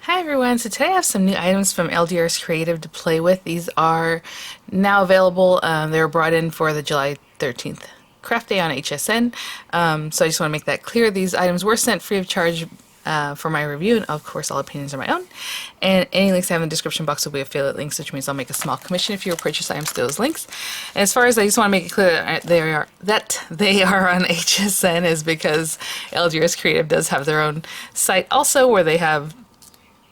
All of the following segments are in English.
Hi everyone, so today I have some new items from LDRSCreative to play with. These are now available. They were brought in for the July 13th craft day on HSN. So I just want to make that clear. These items were sent free of charge for my review, and of course all opinions are my own. And any links I have in the description box will be affiliate links, which means I'll make a small commission if you purchase items to those links. And as far as I just want to make it clear that they are on HSN is because LDRSCreative does have their own site also where they have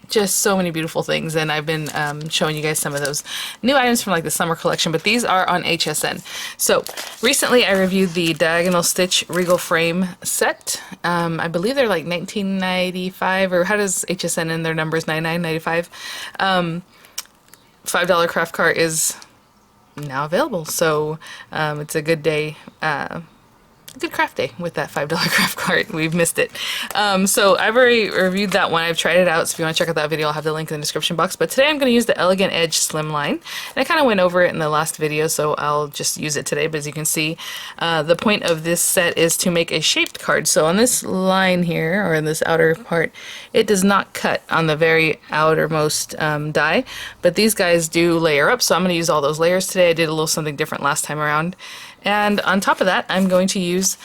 just so many beautiful things, and I've been showing you guys some of those new items from like the summer collection, but these are on HSN. So recently I reviewed the Diagonal Stitch Regal Frame set. I believe they're like $19.95, or how does HSN in their numbers, $99.95. $5 craft cart is now available, so it's a good day, good craft day with that $5 craft cart. We've missed it. So I've already reviewed that one. I've tried it out, so if you want to check out that video, I'll have the link in the description box. But today I'm going to use the Elegant Edge Slimline. And I kind of went over it in the last video, so I'll just use it today. But as you can see, the point of this set is to make a shaped card. So on this line here, or in this outer part, it does not cut on the very outermost die, but these guys do layer up, so I'm going to use all those layers today. I did a little something different last time around. And on top of that, I'm going to use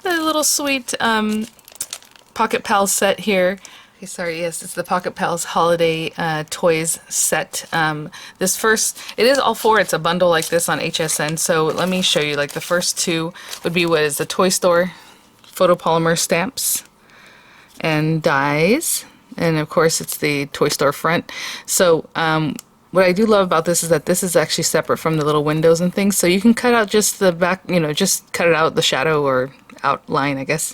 the little sweet Pocket Pals set here. Okay, sorry, yes, it's the Pocket Pals Holiday Toys set. It is all four. It's a bundle like this on HSN. So let me show you. Like the first two would be what is the Toy Store photopolymer stamps and dies. And of course, it's the Toy Store front. So what I do love about this is that this is actually separate from the little windows and things, so you can cut out just the back, just cut it out, the shadow or outline, I guess,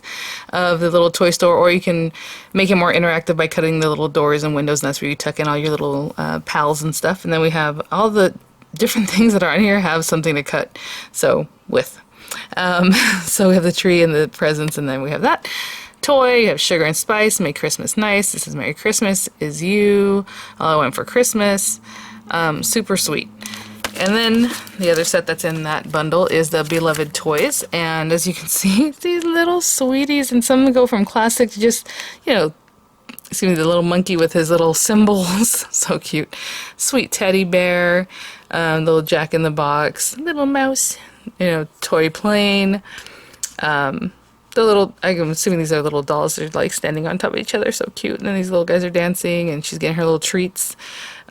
of the little toy store, or you can make it more interactive by cutting the little doors and windows, and that's where you tuck in all your little pals and stuff. And then we have all the different things that are on here have something to cut, so with. So we have the tree and the presents, and then we have that. Toy, you have Sugar and Spice, Make Christmas Nice, this is Merry Christmas, Is You, All I Want for Christmas, super sweet. And then the other set that's in that bundle is the Beloved Toys, and as you can see, these little sweeties, and some go from classic to just, excuse me, the little monkey with his little symbols, so cute. Sweet teddy bear, little Jack in the Box, little mouse, toy plane, I'm assuming these are little dolls. They're like standing on top of each other, so cute. And then these little guys are dancing, and she's getting her little treats.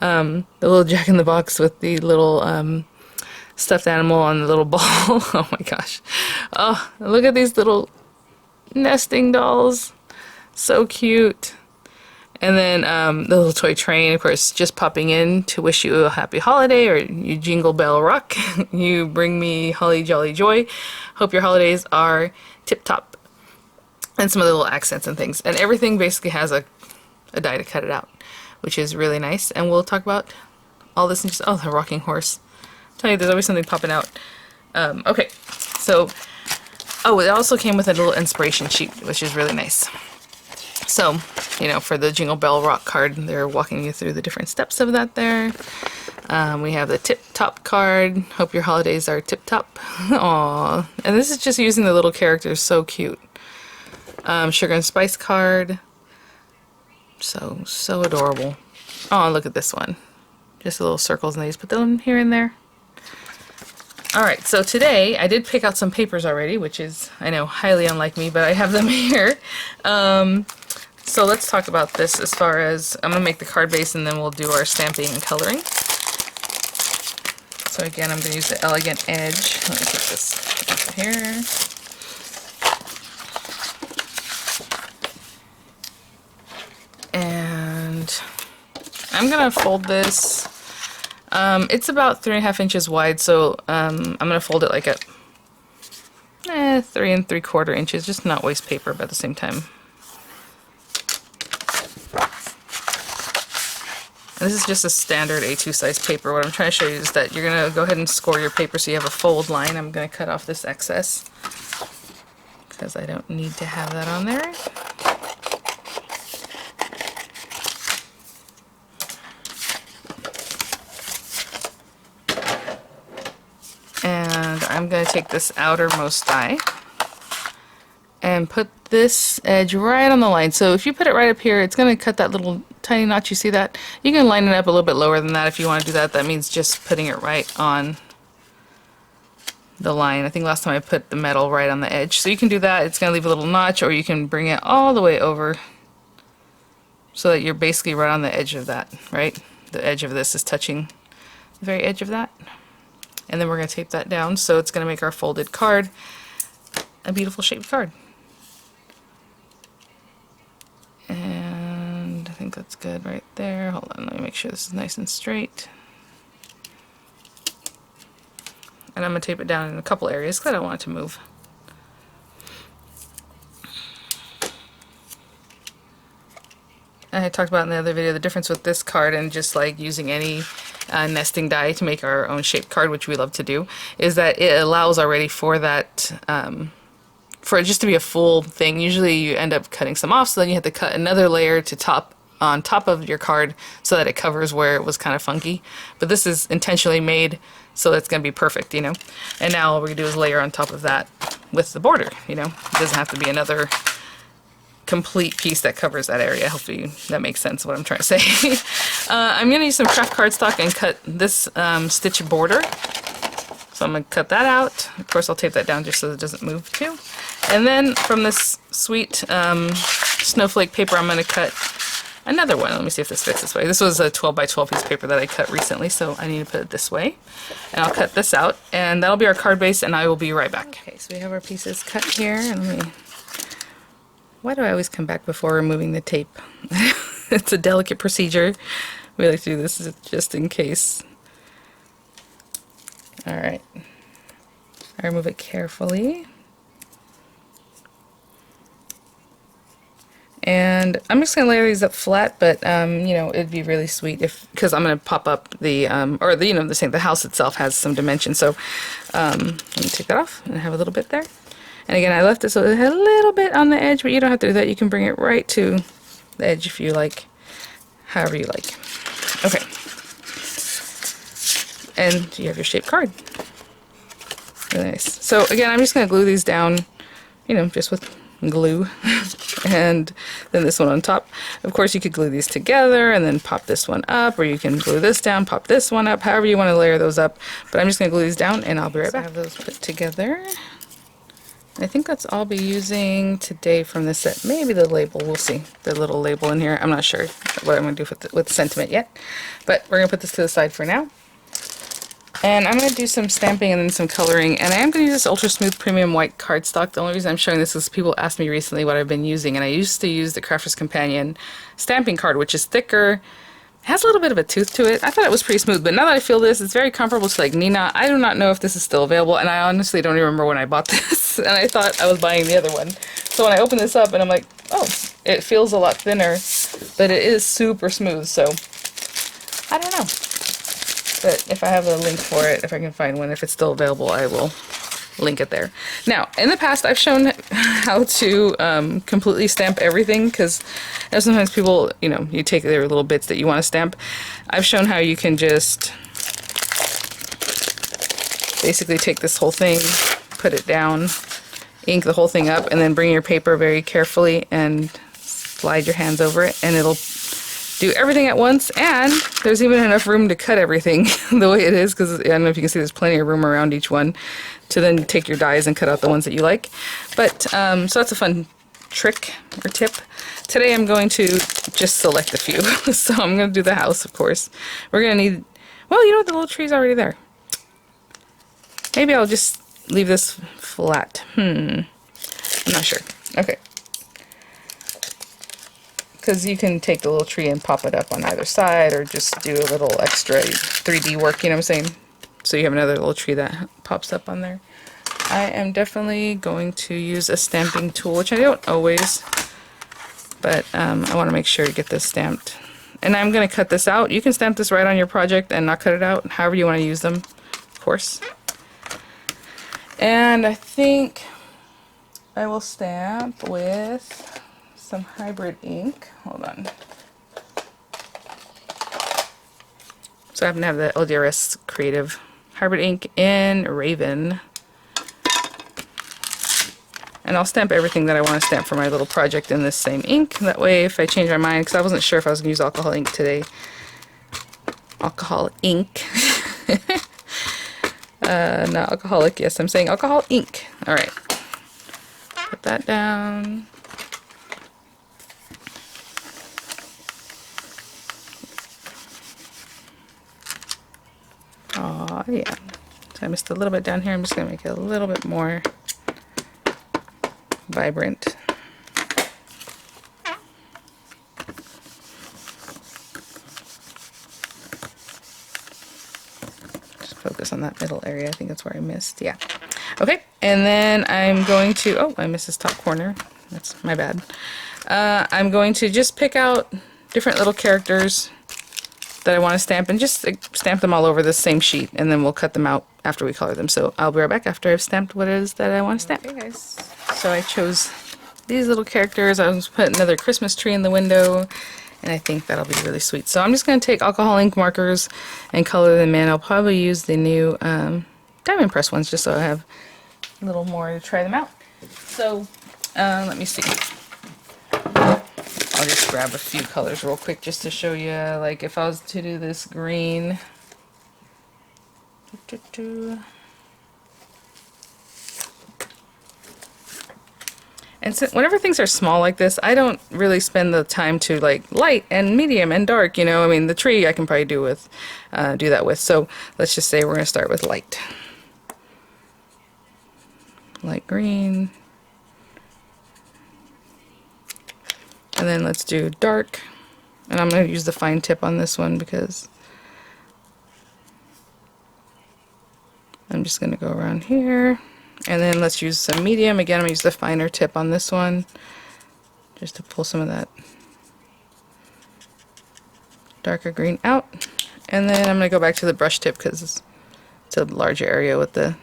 The little Jack in the Box with the little stuffed animal on the little ball. Oh my gosh. Oh, look at these little nesting dolls. So cute. And then the little toy train, of course, just popping in to wish you a happy holiday, or you jingle bell rock. You bring me holly jolly joy. Hope your holidays are tip-top. And some of the little accents and things. And everything basically has a die to cut it out, which is really nice. And we'll talk about all this in just, the rocking horse. I'm telling you, there's always something popping out. Okay, so, it also came with a little inspiration sheet, which is really nice. So, for the Jingle Bell Rock card, they're walking you through the different steps of that there. We have the tip-top card. Hope your holidays are tip-top. Aww. And this is just using the little characters. So cute. Sugar and Spice card. So adorable. Oh, look at this one. Just little circles, and they just put them here and there. Alright, so today I did pick out some papers already, which is, I know, highly unlike me, but I have them here. So let's talk about this as far as, I'm going to make the card base and then we'll do our stamping and coloring. So again, I'm going to use the Elegant Edge. Let me put this over here. And I'm going to fold this. It's about 3.5 inches wide, so I'm going to fold it like at 3 3/4 inches, just not waste paper, but at the same time. This is just a standard A2 size paper. What I'm trying to show you is that you're going to go ahead and score your paper so you have a fold line. I'm going to cut off this excess because I don't need to have that on there. And I'm going to take this outermost die and put this edge right on the line. So if you put it right up here, it's going to cut that little tiny notch, you see that? You can line it up a little bit lower than that if you want to do that. That means just putting it right on the line. I think last time I put the metal right on the edge. So you can do that. It's going to leave a little notch, or you can bring it all the way over so that you're basically right on the edge of that, right? The edge of this is touching the very edge of that. And then we're going to tape that down, so it's going to make our folded card a beautiful shaped card. And I think that's good right there. Hold on, let me make sure this is nice and straight. And I'm going to tape it down in a couple areas because I don't want it to move. I talked about in the other video the difference with this card and just like using any nesting die to make our own shaped card, which we love to do, is that it allows already for that, for it just to be a full thing. Usually you end up cutting some off, so then you have to cut another layer to on top of your card so that it covers where it was kind of funky. But this is intentionally made so that's going to be perfect, you know. And now all we do is layer on top of that with the border, you know. It doesn't have to be another complete piece that covers that area. Hopefully that makes sense what I'm trying to say. I'm going to use some craft cardstock and cut this stitch border. So I'm going to cut that out. Of course I'll tape that down just so it doesn't move too. And then from this sweet snowflake paper I'm going to cut another one. Let me see if this fits this way. This was a 12 by 12 piece of paper that I cut recently, so I need to put it this way. And I'll cut this out, and that'll be our card base, and I will be right back. Okay, so we have our pieces cut here, and let me... Why do I always come back before removing the tape? It's a delicate procedure. We like to do this just in case. Alright. I remove it carefully. And I'm just going to layer these up flat, but you know, it'd be really sweet if, because I'm going to pop up the, or the, you know, the house itself has some dimension. So let me take that off and have a little bit there. And again, I left it so it had a little bit on the edge, but you don't have to do that. You can bring it right to the edge if you like, however you like. Okay. And you have your shaped card. Really nice. So again, I'm just going to glue these down, you know, just with glue. And then this one on top. Of course, you could glue these together and then pop this one up, or you can glue this down, pop this one up, however you want to layer those up. But I'm just going to glue these down, and I'll be right back. I have those put together. I think that's all I'll be using today from this set. Maybe the label, we'll see. The little label in here. I'm not sure what I'm going to do with sentiment yet. But we're going to put this to the side for now. And I'm going to do some stamping and then some coloring. And I am going to use this Ultra Smooth Premium White cardstock. The only reason I'm showing this is people asked me recently what I've been using. And I used to use the Crafter's Companion stamping card, which is thicker. It has a little bit of a tooth to it. I thought it was pretty smooth, but now that I feel this, it's very comparable to like Nina. I do not know if this is still available, and I honestly don't even remember when I bought this, and I thought I was buying the other one. So when I open this up, and I'm like, oh, it feels a lot thinner, but it is super smooth, so I don't know. But if I have a link for it, if I can find one, if it's still available, I will link it there. Now, in the past, I've shown how to completely stamp everything, because sometimes people, you know, you take their little bits that you want to stamp. I've shown how you can just basically take this whole thing, put it down, ink the whole thing up, and then bring your paper very carefully and slide your hands over it, and it'll do everything at once. And there's even enough room to cut everything the way it is, because I don't know if you can see, there's plenty of room around each one to then take your dies and cut out the ones that you like. But so that's a fun trick or tip. Today I'm going to just select a few. So I'm going to do the house, of course. We're going to need, well, you know what, the little tree's already there. Maybe I'll just leave this flat. I'm not sure. Okay. Because you can take the little tree and pop it up on either side, or just do a little extra 3D work, you know what I'm saying? So you have another little tree that pops up on there. I am definitely going to use a stamping tool, which I don't always, but I want to make sure to get this stamped. And I'm going to cut this out. You can stamp this right on your project and not cut it out, however you want to use them, of course. And I think I will stamp with some hybrid ink. Hold on. So I happen to have the LDRSCreative hybrid ink in Raven. And I'll stamp everything that I want to stamp for my little project in this same ink. That way if I change my mind, because I wasn't sure if I was going to use alcohol ink today. Alcohol ink. Not alcoholic. Yes, I'm saying alcohol ink. Alright. Put that down. Oh yeah. So I missed a little bit down here. I'm just going to make it a little bit more vibrant. Just focus on that middle area. I think that's where I missed. Yeah. Okay. And then I'm going to, oh, I missed this top corner. That's my bad. I'm going to just pick out different little characters that I want to stamp and just stamp them all over the same sheet, and then we'll cut them out after we color them. So I'll be right back after I've stamped what it is that I want to stamp. Okay guys, so I chose these little characters. I was putting another Christmas tree in the window, and I think that'll be really sweet. So I'm just going to take alcohol ink markers and color them in. I'll probably use the new diamond press ones just so I have a little more to try them out. So let me see. I'll just grab a few colors real quick just to show you, like if I was to do this green. And so whenever things are small like this, I don't really spend the time to like light and medium and dark, you know. I mean, the tree I can probably do that with. So let's just say we're going to start with light. Light green. And then let's do dark, and I'm going to use the fine tip on this one because I'm just going to go around here. And then let's use some medium. Again, I'm going to use the finer tip on this one just to pull some of that darker green out. And then I'm going to go back to the brush tip because it's a larger area with the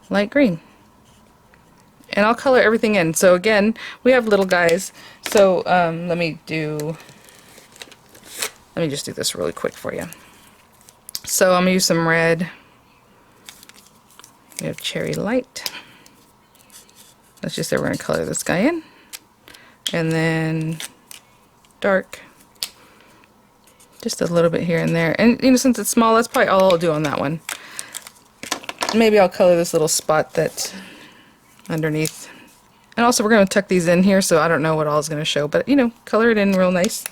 light green. And I'll color everything in. So again, we have little guys. So let me just do this really quick for you. So I'm gonna use some red. We have cherry light. Let's just say we're gonna color this guy in. And then dark. Just a little bit here and there. And you know, since it's small, that's probably all I'll do on that one. Maybe I'll color this little spot that's underneath. And also we're going to tuck these in here, so I don't know what all is going to show, but you know, color it in real nice.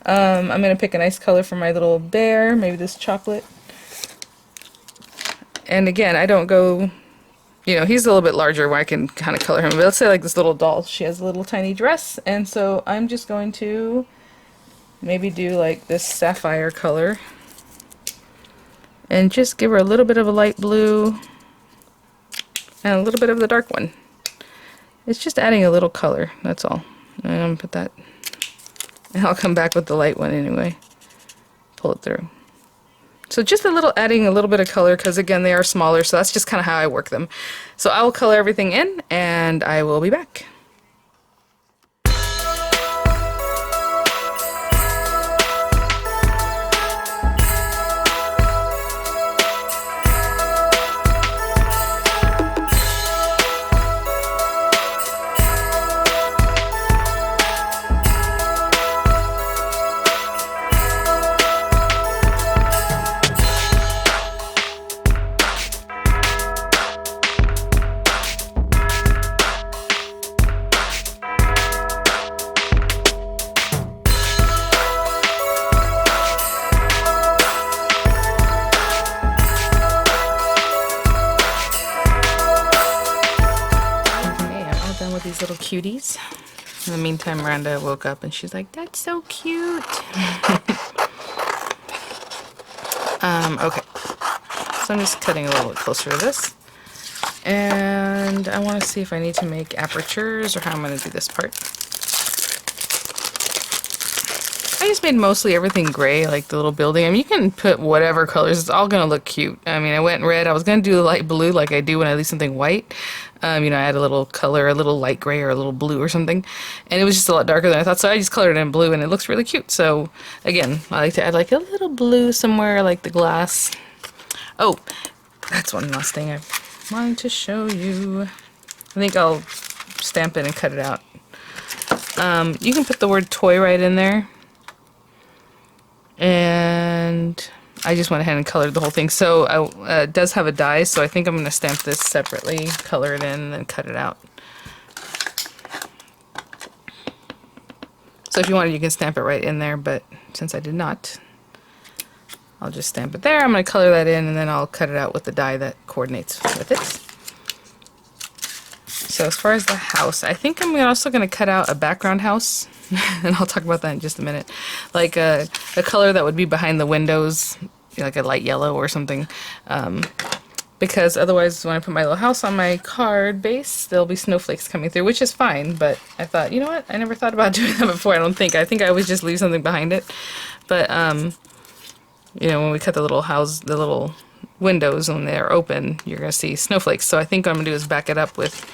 I'm going to pick a nice color for my little bear, maybe this chocolate. And again, I don't go, you know, he's a little bit larger where I can kind of color him, but let's say like this little doll, she has a little tiny dress, and so I'm just going to maybe do like this sapphire color and just give her a little bit of a light blue and a little bit of the dark one. It's just adding a little color, that's all. And I'm gonna put that, and I'll come back with the light one anyway. Pull it through. So just adding a little bit of color, because again they are smaller, so that's just kind of how I work them. So I will color everything in, and I will be back. These little cuties. In the meantime, Miranda woke up and she's like, "That's so cute." Okay, so I'm just cutting a little bit closer to this, and I want to see if I need to make apertures or how I'm going to do this part. I just made mostly everything gray, like the little building. I mean, you can put whatever colors, it's all gonna look cute. I mean, I went red. I was gonna do a light blue like I do when I do something white. You know, I add a little color, a little light gray or a little blue or something, and it was just a lot darker than I thought, so I just colored it in blue and it looks really cute. So again, I like to add like a little blue somewhere, like the glass. Oh, that's one last thing I wanted to show you. think I'll stamp it and cut it out. You can put the word toy right in there. And I just went ahead and colored the whole thing. So it does have a die, so I think I'm going to stamp this separately, color it in, and then cut it out. So if you wanted, you can stamp it right in there, but since I did not, I'll just stamp it there. I'm going to color that in, and then I'll cut it out with the die that coordinates with it. So as far as the house, I think I'm also going to cut out a background house, and I'll talk about that in just a minute. Like a color that would be behind the windows, like a light yellow or something. Because otherwise when I put my little house on my card base, there'll be snowflakes coming through, which is fine. But I thought, you know what? I never thought about doing that before, I don't think. I think I always just leave something behind it. But, you know, when we cut the little house, the little windows, when they're open, you're going to see snowflakes. So I think what I'm going to do is back it up with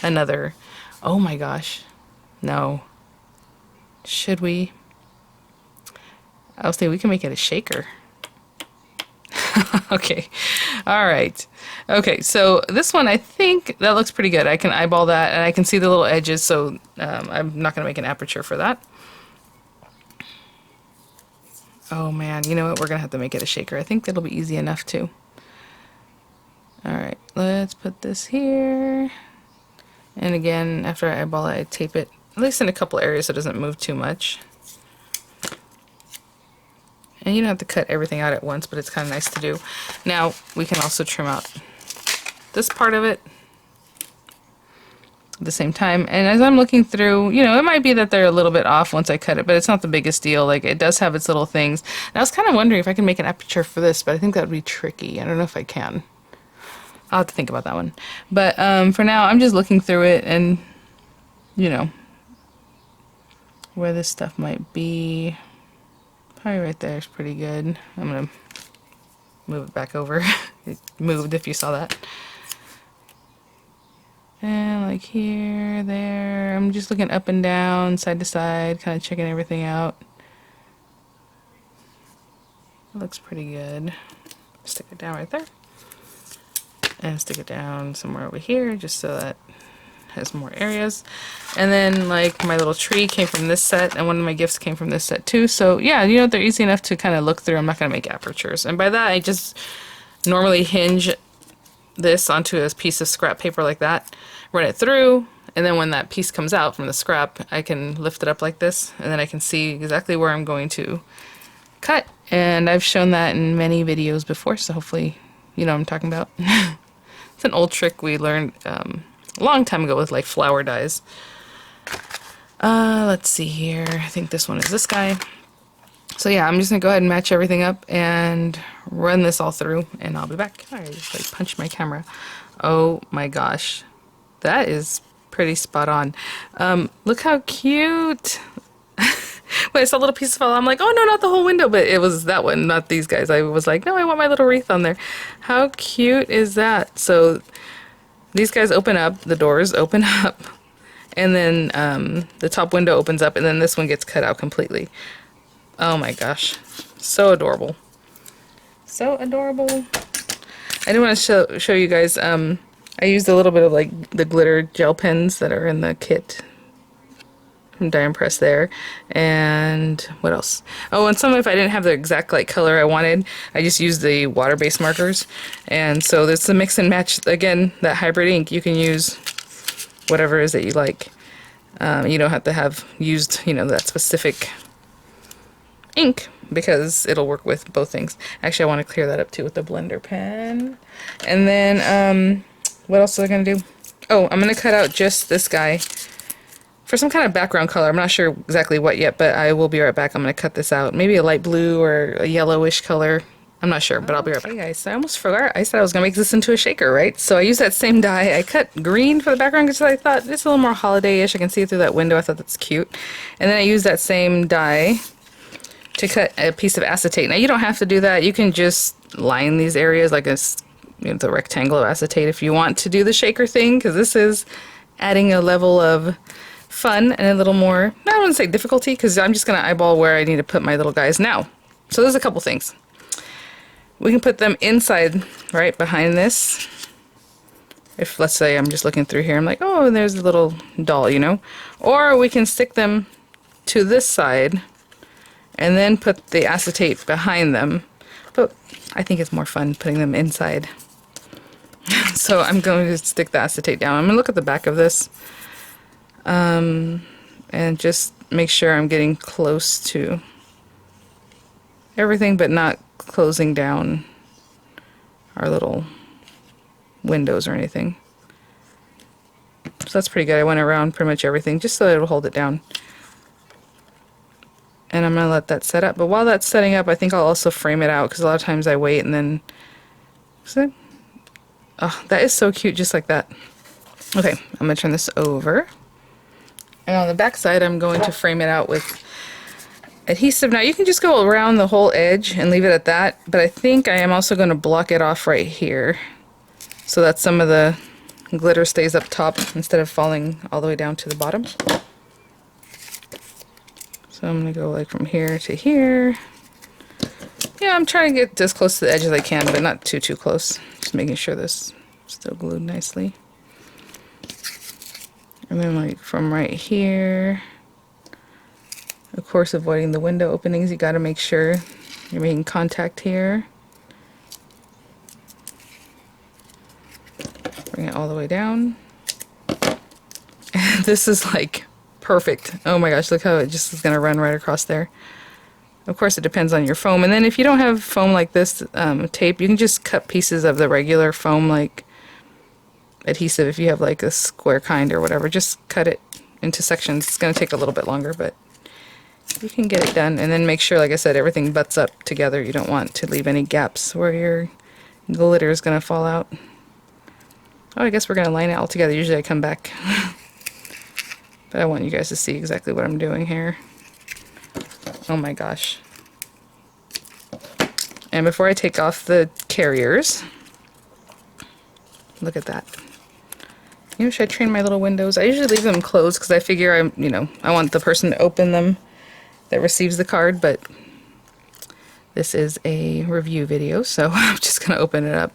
another, oh my gosh, no. Should we? I was thinking we can make it a shaker. Okay, all right. Okay, so this one, I think that looks pretty good. I can eyeball that, and I can see the little edges, so I'm not going to make an aperture for that. Oh man, you know what? We're going to have to make it a shaker. I think it'll be easy enough too. All right, let's put this here. And again, after I eyeball it, I tape it, at least in a couple areas so it doesn't move too much. And you don't have to cut everything out at once, but it's kind of nice to do. Now, we can also trim out this part of it at the same time. And as I'm looking through, you know, it might be that they're a little bit off once I cut it, but it's not the biggest deal. Like, it does have its little things. And I was kind of wondering if I can make an aperture for this, but I think that would be tricky. I don't know if I can. I'll have to think about that one. But for now, I'm just looking through it and, you know, where this stuff might be. Probably right there is pretty good. I'm going to move it back over. It moved if you saw that. And like here, there. I'm just looking up and down, side to side, kind of checking everything out. It looks pretty good. Stick it down right there. And stick it down somewhere over here just so that it has more areas. And then like my little tree came from this set, and one of my gifts came from this set too. So yeah, you know, they're easy enough to kind of look through. I'm not going to make apertures. And by that, I just normally hinge this onto a piece of scrap paper like that, run it through, and then when that piece comes out from the scrap, I can lift it up like this, and then I can see exactly where I'm going to cut. And I've shown that in many videos before, so hopefully you know what I'm talking about. It's an old trick we learned a long time ago with like flower dyes. Let's see here. I think this one is this guy. So yeah, I'm just gonna go ahead and match everything up and run this all through, and I'll be back. I just like punched my camera. Oh my gosh, that is pretty spot on. Look how cute. When I saw a little piece fall, I'm like, oh no, not the whole window, but it was that one, not these guys. I was like, no, I want my little wreath on there. How cute is that? So these guys open up, the doors open up, and then the top window opens up, and then this one gets cut out completely. Oh my gosh, so adorable. So adorable. I do want to show you guys, I used a little bit of like the glitter gel pens that are in the kit from Die and Press there. And what else? Oh, and some, if I didn't have the exact like color I wanted, I just used the water-based markers. And so there's a mix and match, again, that hybrid ink. You can use whatever it is that you like. You don't have to have used, you know, that specific ink, because it'll work with both things. Actually, I want to clear that up too with the blender pen. And then what else was I going to do? Oh, I'm going to cut out just this guy for some kind of background color. I'm not sure exactly what yet, but I will be right back. I'm going to cut this out. Maybe a light blue or a yellowish color. I'm not sure, but I'll be right back. Hey guys, I almost forgot. I said I was going to make this into a shaker, right? So I used that same die. I cut green for the background because I thought it's a little more holiday-ish. I can see it through that window. I thought that's cute. And then I used that same die to cut a piece of acetate. Now you don't have to do that. You can just line these areas like a, you know, the rectangle of acetate if you want to do the shaker thing, because this is adding a level of fun and a little more, I don't want to say difficulty, because I'm just going to eyeball where I need to put my little guys now. So there's a couple things. We can put them inside, right behind this. If, let's say, I'm just looking through here, I'm like, oh, there's a little doll, you know? Or we can stick them to this side and then put the acetate behind them. But I think it's more fun putting them inside. So I'm going to stick the acetate down. I'm going to look at the back of this and just make sure I'm getting close to everything, but not closing down our little windows or anything. So that's pretty good. I went around pretty much everything just so that it'll hold it down. And I'm going to let that set up. But while that's setting up, I think I'll also frame it out, because a lot of times I wait and then... See? Oh, that is so cute, just like that. Okay, I'm going to turn this over. And on the back side, I'm going to frame it out with adhesive. Now, you can just go around the whole edge and leave it at that, but I think I am also going to block it off right here so that some of the glitter stays up top instead of falling all the way down to the bottom. So I'm going to go like from here to here. Yeah, I'm trying to get as close to the edge as I can, but not too close. Just making sure this is still glued nicely. And then like from right here, of course avoiding the window openings, you got to make sure you're making contact here. Bring it all the way down. And this is like perfect. Oh my gosh, look how it just is going to run right across there. Of course, it depends on your foam. And then if you don't have foam like this, tape, you can just cut pieces of the regular foam, like adhesive. If you have like a square kind or whatever, just cut it into sections. It's going to take a little bit longer, but you can get it done. And then make sure, like I said, everything butts up together. You don't want to leave any gaps where your glitter is going to fall out. Oh, I guess we're going to line it all together. Usually I come back. But I want you guys to see exactly what I'm doing here. Oh my gosh. And before I take off the carriers, look at that. You know, should I train my little windows? I usually leave them closed because I figure I want the person to open them that receives the card, but this is a review video, so I'm just going to open it up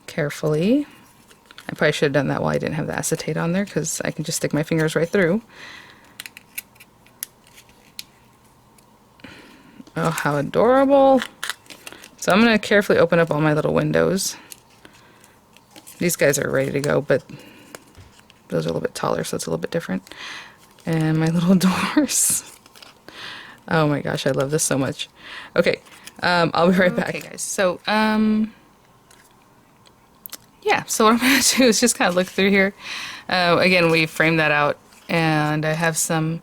carefully. I probably should have done that while I didn't have the acetate on there, because I can just stick my fingers right through. Oh, how adorable. So I'm going to carefully open up all my little windows. These guys are ready to go, but those are a little bit taller, so it's a little bit different. And my little doors. Oh my gosh, I love this so much. Okay, I'll be right back. Okay, guys, so, yeah, so what I'm going to do is just kind of look through here. Again, we framed that out, and I have some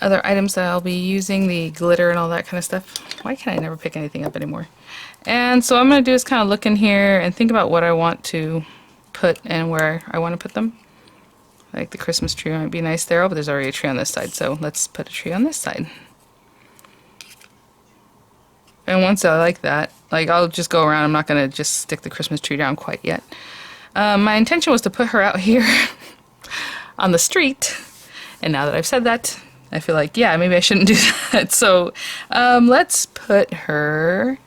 other items that I'll be using, the glitter and all that kind of stuff. Why can't I never pick anything up anymore? And so what I'm going to do is kind of look in here and think about what I want to put and where I want to put them. Like the Christmas tree might be nice there, but there's already a tree on this side, so let's put a tree on this side. And once I like that, like I'll just go around. I'm not going to just stick the Christmas tree down quite yet. My intention was to put her out here on the street, and now that I've said that, I feel like, yeah, maybe I shouldn't do that. So let's put her,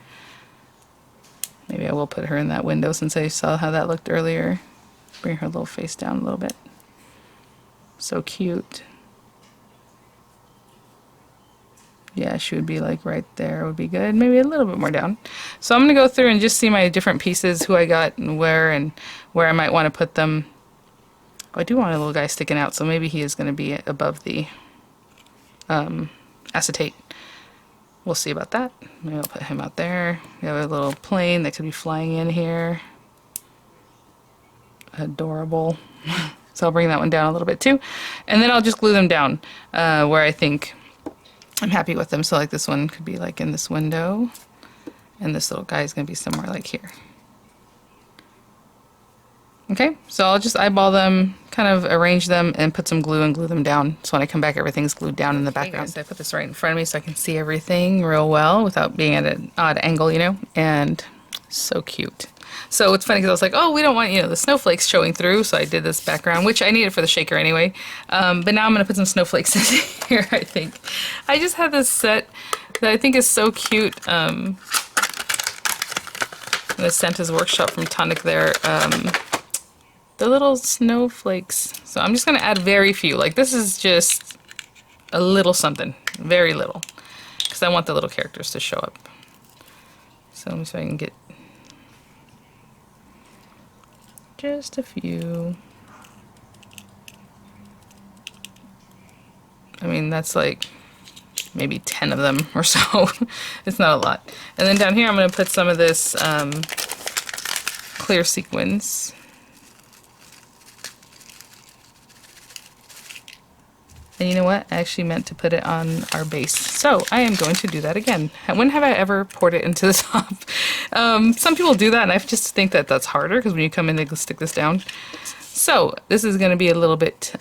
maybe I will put her in that window since I saw how that looked earlier. Bring her little face down a little bit. So cute. Yeah, she would be like right there would be good. Maybe a little bit more down. So I'm going to go through and just see my different pieces, who I got and where I might want to put them. Oh, I do want a little guy sticking out, so maybe he is going to be above the acetate. We'll see about that. Maybe I'll put him out there. We have a little plane that could be flying in here. Adorable. So I'll bring that one down a little bit too. And then I'll just glue them down where I think I'm happy with them. So like this one could be like in this window, and this little guy is going to be somewhere like here. Okay, so I'll just eyeball them, kind of arrange them, and put some glue and glue them down. So when I come back, everything's glued down in the background. So I put this right in front of me so I can see everything real well without being at an odd angle, you know, and so cute. So it's funny because I was like, oh, we don't want, you know, the snowflakes showing through, so I did this background, which I needed for the shaker anyway. But now I'm going to put some snowflakes in here, I think. I just had this set that I think is so cute. The Santa's Workshop from Tonic there. the little snowflakes. So I'm just gonna add very few. Like this is just a little something, very little, because I want the little characters to show up. So let me see if I can get just a few. I mean, that's like maybe 10 of them or so. It's not a lot. And then down here I'm going to put some of this clear sequins. And you know what? I actually meant to put it on our base. So I am going to do that again. When have I ever poured it into the top? Some people do that, and I just think that that's harder because when you come in, they stick this down. So this is going to be a little bit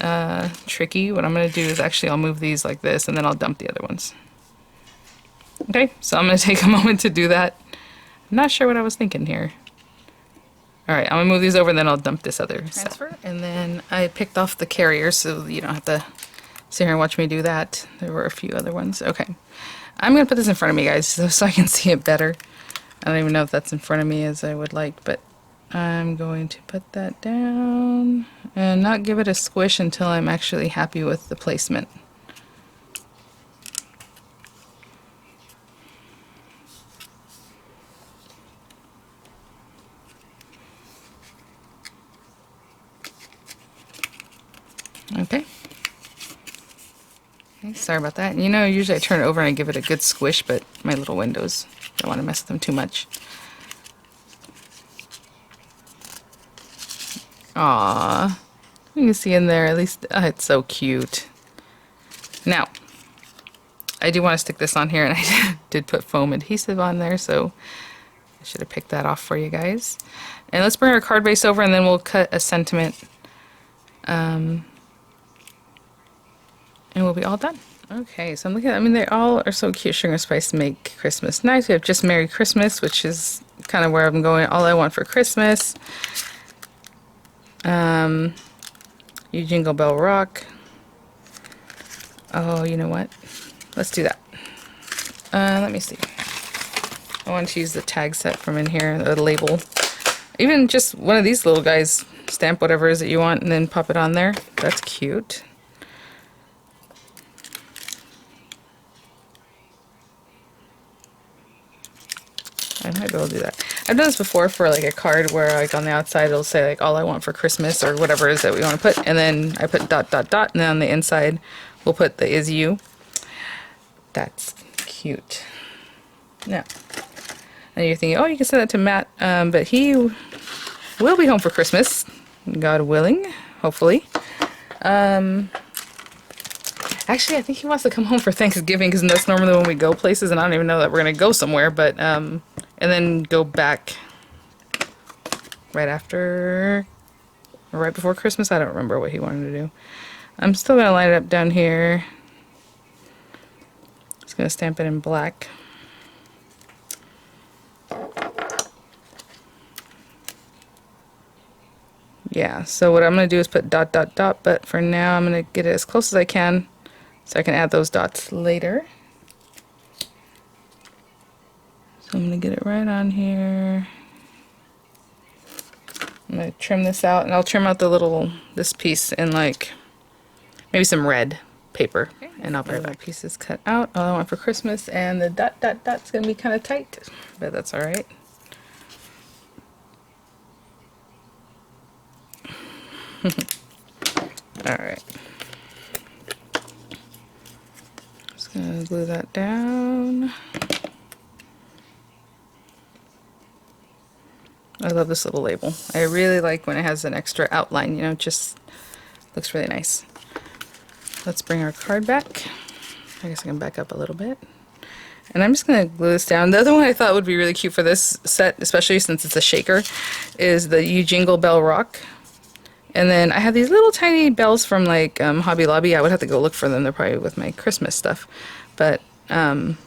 tricky. What I'm going to do is actually I'll move these like this, and then I'll dump the other ones. Okay, so I'm going to take a moment to do that. I'm not sure what I was thinking here. All right, I'm going to move these over, and then I'll dump this other transfer. And then I picked off the carrier, so you don't have to sit here and watch me do that. There were a few other ones. Okay, I'm going to put this in front of me, guys, so I can see it better. I don't even know if that's in front of me as I would like, but I'm going to put that down and not give it a squish until I'm actually happy with the placement. Okay. Okay, sorry about that. You know, usually I turn it over and I give it a good squish, but my little windows, don't want to mess with them too much. Aww. You can see in there, at least, it's so cute. Now, I do want to stick this on here, and I did put foam adhesive on there, so I should have picked that off for you guys. And let's bring our card base over, and then we'll cut a sentiment. And we'll be all done. Okay, so I'm looking at, I mean, they all are so cute. Sugar and Spice Make Christmas Nice. We have Just Merry Christmas, which is kind of where I'm going. All I Want for Christmas. You Jingle Bell Rock. Oh, you know what? Let's do that. Let me see. I want to use the tag set from in here, the label. Even just one of these little guys, stamp whatever it is that you want and then pop it on there. That's cute. I might be able to do that. I've done this before for like a card where like on the outside it'll say like all I want for Christmas or whatever it is that we want to put, and then I put ... and then on the inside we'll put the Is You. That's cute. Now, and you're thinking, oh, you can send that to Matt, but he will be home for Christmas, God willing, hopefully. Actually, I think he wants to come home for Thanksgiving because that's normally when we go places, and I don't even know that we're going to go somewhere, but, and then go back right after, or right before Christmas. I don't remember what he wanted to do. I'm still going to line it up down here. Just going to stamp it in black. Yeah, so what I'm going to do is put ... but for now I'm going to get it as close as I can so I can add those dots later. So I'm going to get it right on here. I'm going to trim this out, and I'll trim out the little, this piece in like maybe some red paper, and I'll put the pieces cut out. All I Want for Christmas, and the ... is going to be kind of tight, but that's alright. Alright. Just gonna glue that down. I love this little label. I really like when it has an extra outline, you know, it just looks really nice. Let's bring our card back. I guess I can back up a little bit. And I'm just going to glue this down. The other one I thought would be really cute for this set, especially since it's a shaker, is the You Jingle Bell Rock. And then I have these little tiny bells from like Hobby Lobby. I would have to go look for them. They're probably with my Christmas stuff. But, and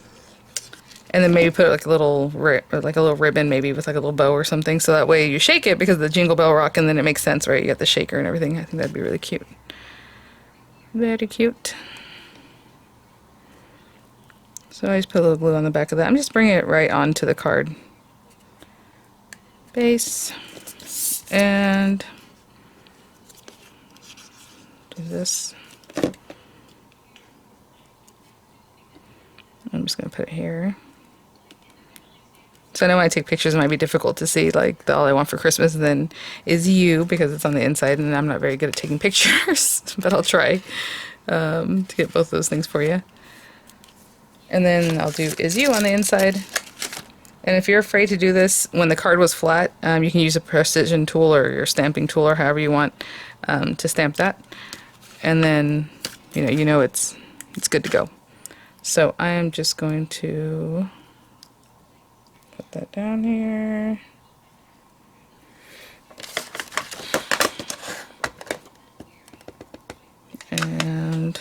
then maybe put like a little ribbon maybe with like a little bow or something. So that way you shake it because of the Jingle Bell Rock, and then it makes sense, right? You got the shaker and everything. I think that'd be really cute. Very cute. So I just put a little glue on the back of that. I'm just bringing it right onto the card base. And do this. I'm just going to put it here. So I know when I take pictures it might be difficult to see, like, the All I Want for Christmas then is You, because it's on the inside, and I'm not very good at taking pictures, but I'll try to get both those things for you. And then I'll do Is You on the inside. And if you're afraid to do this when the card was flat, you can use a precision tool or your stamping tool or however you want to stamp that. And then, you know it's good to go. So I am just going to put that down here. And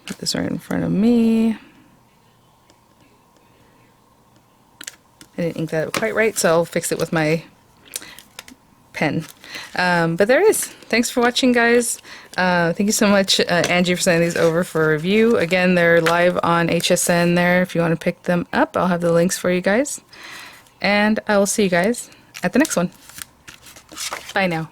put this right in front of me. I didn't ink that quite right, so I'll fix it with my pen. But there it is. Thanks for watching, guys. Thank you so much, Angie, for sending these over for review. Again, they're live on HSN there if you want to pick them up. I'll have the links for you guys. And I will see you guys at the next one. Bye now.